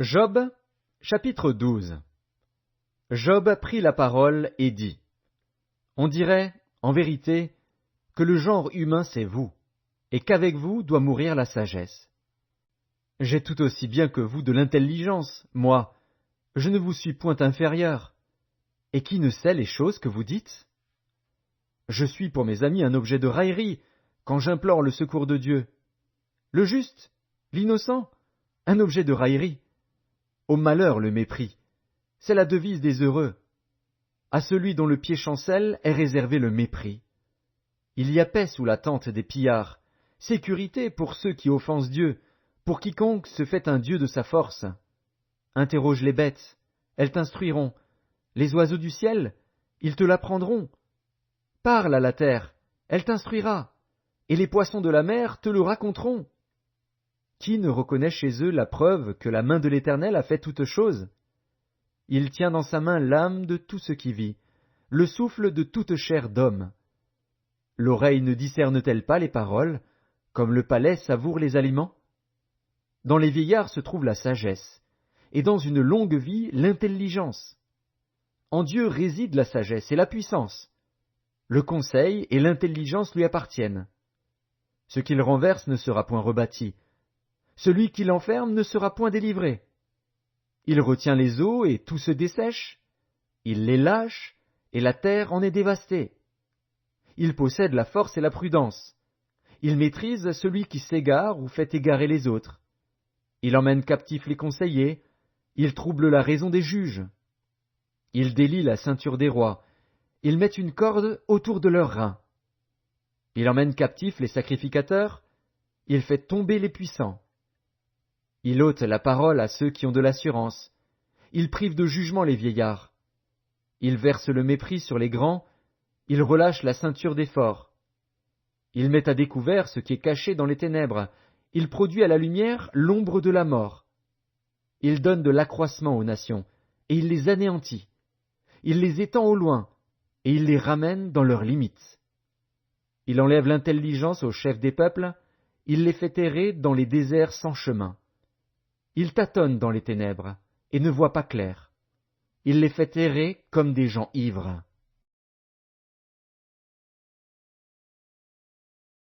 Job, chapitre 12. Job prit la parole et dit, On dirait, en vérité, que le genre humain c'est vous, et qu'avec vous doit mourir la sagesse. J'ai tout aussi bien que vous de l'intelligence, moi, je ne vous suis point inférieur. Et qui ne sait les choses que vous dites? Je suis pour mes amis un objet de raillerie, quand j'implore le secours de Dieu. Le juste, l'innocent, un objet de raillerie. Au malheur le mépris, c'est la devise des heureux. À celui dont le pied chancelle est réservé le mépris. Il y a paix sous la tente des pillards, sécurité pour ceux qui offensent Dieu, pour quiconque se fait un Dieu de sa force. Interroge les bêtes, elles t'instruiront. Les oiseaux du ciel, ils te l'apprendront. Parle à la terre, elle t'instruira, et les poissons de la mer te le raconteront. Qui ne reconnaît chez eux la preuve que la main de l'Éternel a fait toutes choses? Il tient dans sa main l'âme de tout ce qui vit, le souffle de toute chair d'homme. L'oreille ne discerne-t-elle pas les paroles, comme le palais savoure les aliments? Dans les vieillards se trouve la sagesse, et dans une longue vie l'intelligence. En Dieu réside la sagesse et la puissance. Le conseil et l'intelligence lui appartiennent. Ce qu'il renverse ne sera point rebâti. Celui qui l'enferme ne sera point délivré. Il retient les eaux et tout se dessèche. Il les lâche et la terre en est dévastée. Il possède la force et la prudence. Il maîtrise celui qui s'égare ou fait égarer les autres. Il emmène captifs les conseillers. Il trouble la raison des juges. Il délie la ceinture des rois. Il met une corde autour de leurs reins. Il emmène captifs les sacrificateurs. Il fait tomber les puissants. Il ôte la parole à ceux qui ont de l'assurance. Il prive de jugement les vieillards. Il verse le mépris sur les grands. Il relâche la ceinture des forts. Il met à découvert ce qui est caché dans les ténèbres. Il produit à la lumière l'ombre de la mort. Il donne de l'accroissement aux nations, et il les anéantit. Il les étend au loin, et il les ramène dans leurs limites. Il enlève l'intelligence aux chefs des peuples. Il les fait errer dans les déserts sans chemin. Il tâtonne dans les ténèbres, et ne voit pas clair. Il les fait errer comme des gens ivres.